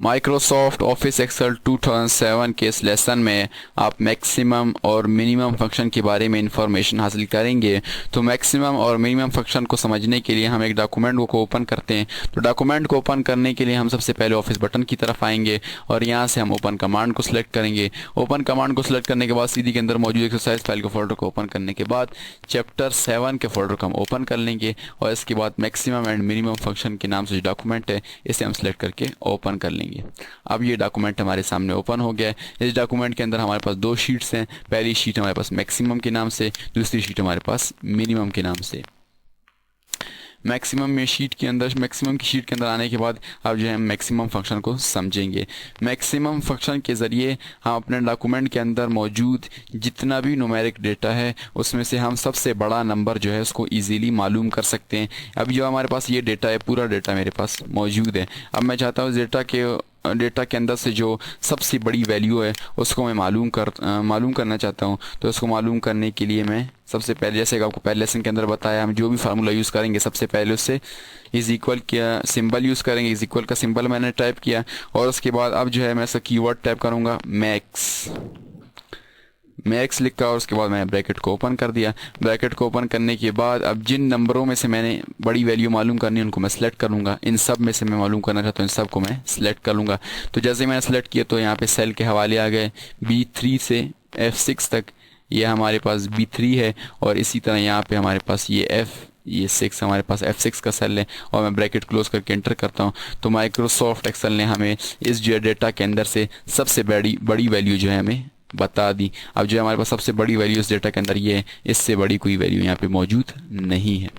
Microsoft office Excel 2007 के इस lesson में आप मैक्सिमम और मिनिमम फंक्शन के बारे में इंफॉर्मेशन हासिल करेंगे। तो मैक्सिमम और मिनिमम फंक्शन को समझने के लिए हम एक डॉक्यूमेंट को ओपन करते हैं। तो डॉक्यूमेंट को ओपन करने के लिए हम सबसे पहले ऑफिस बटन की तरफ आएंगे और यहाँ से हम ओपन कमांड को सिलेक्ट करेंगे। ओपन कमांड को सिलेक्ट करने के बाद सीधी के अंदर मौजूद एक्सरसाइज फाइल के फोल्डर को ओपन करने के बाद चैप्टर 7 के फोल्डर को हम ओपन कर लेंगे और इसके बाद मैक्सिमम एंड मिनिमम फंक्शन के नाम से जो डॉक्यूमेंट है इसे हम सिलेक्ट करके ओपन कर लेंगे। अब ये डॉक्यूमेंट हमारे सामने ओपन हो गया है। इस डॉक्यूमेंट के अंदर हमारे पास दो शीट्स हैं। पहली शीट हमारे पास मैक्सिमम के नाम से, दूसरी शीट हमारे पास मिनिमम के नाम से। मैक्सिमम की शीट के अंदर आने के बाद अब जो है मैक्सिमम फंक्शन को समझेंगे। मैक्सिमम फंक्शन के ज़रिए हम अपने डॉक्यूमेंट के अंदर मौजूद जितना भी न्यूमेरिक डेटा है उसमें से हम सबसे बड़ा नंबर जो है उसको इजीली मालूम कर सकते हैं। अब जो हमारे पास ये डेटा है, पूरा डेटा मेरे पास मौजूद है। अब मैं चाहता हूँ डेटा के अंदर से जो सबसे बड़ी वैल्यू है उसको मैं मालूम करना चाहता हूँ। तो उसको मालूम करने के लिए मैं सबसे पहले, जैसे कि आपको पहले लेसन के अंदर बताया, हम जो भी फार्मूला यूज़ करेंगे सबसे पहले उससे इज इक्वल का सिंबल यूज़ करेंगे। इज इक्वल का सिंबल मैंने टाइप किया और उसके बाद अब जो है मैं इसका कीवर्ड टाइप करूँगा मैक्स लिख कर और उसके बाद मैंने ब्रैकेट को ओपन कर दिया। ब्रैकेट को ओपन करने के बाद अब जिन नंबरों में से मैंने बड़ी वैल्यू मालूम करनी है उनको मैं सेलेक्ट कर लूँगा। इन सब में से मैं मालूम करना चाहता हूँ, इन सब को मैं सेलेक्ट कर लूँगा। तो जैसे मैंने सेलेक्ट किया तो यहाँ पे सेल के हवाले आ गए B3 से F6 तक। ये हमारे पास B3 है और इसी तरह यहाँ पे हमारे पास ये 6 हमारे पास F6 का सेल है और मैं ब्रैकेट क्लोज करके एंटर करता हूँ। तो माइक्रोसॉफ्ट एक्सेल ने हमें इस जो डेटा के अंदर से सबसे बड़ी वैल्यू जो है हमें बता दी। अब जो है हमारे पास सबसे बड़ी वैल्यू इस डेटा के अंदर ये है, इससे बड़ी कोई वैल्यू यहाँ पे मौजूद नहीं है।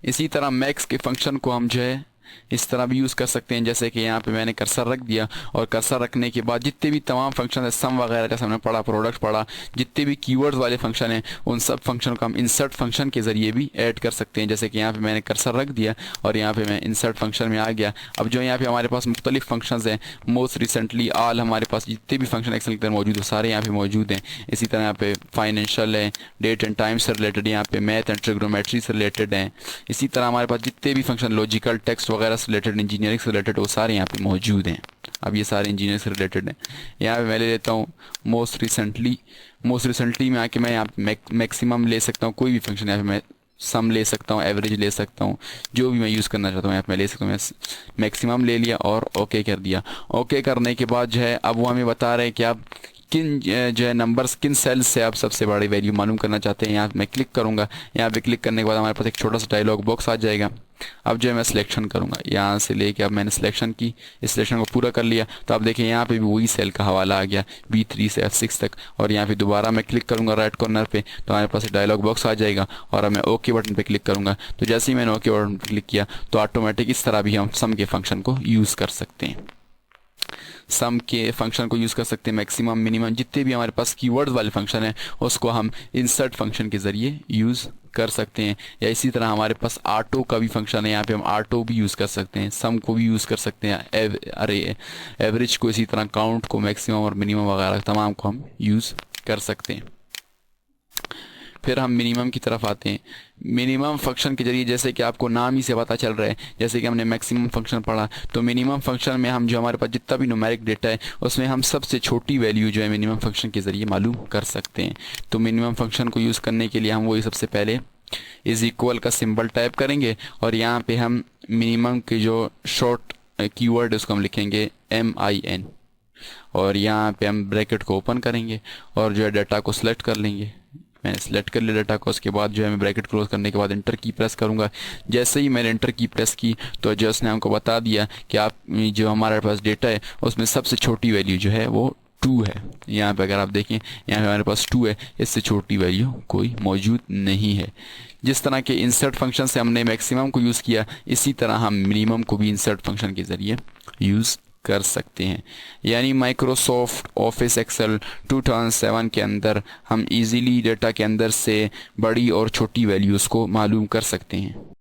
इसी तरह मैक्स के फंक्शन को हम जो है इस तरह भी यूज़ कर सकते हैं, जैसे कि यहाँ पे मैंने कर्सर रख दिया और कर्सर रखने के बाद जितने भी तमाम फंक्शन है, सम वगैरह जैसे हमने पढ़ा, प्रोडक्ट पढ़ा, जितने भी कीवर्ड्स वाले फंक्शन हैं उन सब फंक्शन को हम इंसर्ट फंक्शन के ज़रिए भी ऐड कर सकते हैं। जैसे कि यहाँ पे मैंने कर्सर रख दिया और यहाँ पे मैं इंसर्ट फंक्शन में आ गया। अब जो यहाँ पे हमारे पास मुख्तलिफ फंक्शन हैं, मोस्ट रिसेंटली ऑल, हमारे पास जितने भी फंक्शन एक्सेल के अंदर मौजूद है सारे यहाँ पे मौजूद हैं। इसी तरह यहाँ पे फाइनेंशियल है, डेट एंड टाइम से रिलेटेड, यहाँ पे मैथ एंड ट्रिग्नोमेट्री से रिलेटेड हैं। इसी तरह हमारे पास जितने भी फंक्शन लॉजिकल, टेक्स्ट वगैरह से रिलेटेड, इंजीनियरिंग से रिलेटेड, वो सारे यहाँ पे मौजूद हैं। अब ये सारे इंजीनियरिंग से रिलेटेड हैं। यहाँ पे मैं ले लेता हूँ मोस्ट रिसेंटली में आके मैं यहाँ पे मैक्सिमम ले सकता हूँ। कोई भी फंक्शन यहाँ पे मैं सम ले सकता हूँ, एवरेज ले सकता हूँ, जो भी मैं यूज़ करना चाहता हूँ यहाँ पे मैं ले सकता हूँ। मैं मैक्सिमम ले लिया और ओके कर दिया। ओके करने के बाद जो है अब वो हमें बता रहे हैं कि आप किन जो है नंबर्स, किन सेल्स से आप सबसे बड़ी वैल्यू मालूम करना चाहते हैं। यहाँ मैं क्लिक करूँगा। यहाँ पे क्लिक करने के बाद हमारे पास एक छोटा सा डायलॉग बॉक्स आ जाएगा। अब जो है मैं सिलेक्शन करूँगा, यहाँ से लेके अब मैंने सिलेक्शन की, इस सिलेक्शन को पूरा कर लिया। तो आप देखिए यहाँ पे भी वही सेल का हवाला आ गया B3 से F6 तक। और यहाँ पे दोबारा मैं क्लिक करूँगा राइट कॉर्नर पे तो हमारे पास एक डायलॉग बॉक्स आ जाएगा और अब मैं ओके बटन पे क्लिक करूँगा। तो जैसे ही मैंने ओके बटन पे क्लिक किया तो ऑटोमेटिक इस तरह भी हम सम के फंक्शन को यूज़ कर सकते हैं। सम के फंक्शन को यूज़ कर सकते हैं। मैक्सिमम, मिनिमम, जितने भी हमारे पास कीवर्ड्स वाले फंक्शन हैं उसको हम इंसर्ट फंक्शन के ज़रिए यूज़ कर सकते हैं। या इसी तरह हमारे पास ऑटो का भी फंक्शन है, यहाँ पे हम ऑटो भी यूज़ कर सकते हैं, सम को भी यूज़ कर सकते हैं, एवरेज को, इसी तरह काउंट को, मैक्सिमम और मिनिमम वगैरह तमाम को हम यूज़ कर सकते हैं। फिर हम मिनिमम की तरफ आते हैं। मिनिमम फंक्शन के जरिए, जैसे कि आपको नाम ही से पता चल रहा है, जैसे कि हमने मैक्सिमम फंक्शन पढ़ा, तो मिनिमम फंक्शन में हम जो हमारे पास जितना भी न्यूमेरिक डेटा है उसमें हम सबसे छोटी वैल्यू जो है मिनिमम फंक्शन के ज़रिए मालूम कर सकते हैं। तो मिनिमम फंक्शन को यूज़ करने के लिए हम वही सबसे पहले इज इक्वल का सिंबल टाइप करेंगे और यहाँ पे हम मिनिमम के जो शॉर्ट कीवर्ड है उसको हम लिखेंगे MIN और यहाँ पे हम ब्रैकेट को ओपन करेंगे और जो है डाटा को सिलेक्ट कर लेंगे। मैंने सेलेक्ट कर लिया डाटा को। उसके बाद जो है मैं ब्रैकेट क्लोज करने के बाद इंटर की प्रेस करूंगा। जैसे ही मैंने इंटर की प्रेस की तो जो उसने हमको बता दिया कि आप जो हमारे पास डेटा है उसमें सबसे छोटी वैल्यू जो है वो 2 है। यहाँ पे अगर आप देखें यहाँ पे हमारे पास 2 है, इससे छोटी वैल्यू कोई मौजूद नहीं है। जिस तरह के इंसर्ट फंक्शन से हमने मैक्सिमम को यूज़ किया, इसी तरह हम मिनिमम को भी इंसर्ट फंक्शन के ज़रिए यूज़ कर सकते हैं। यानी माइक्रोसॉफ्ट ऑफिस एक्सेल 2007 के अंदर हम इजीली डेटा के अंदर से बड़ी और छोटी वैल्यूज़ को मालूम कर सकते हैं।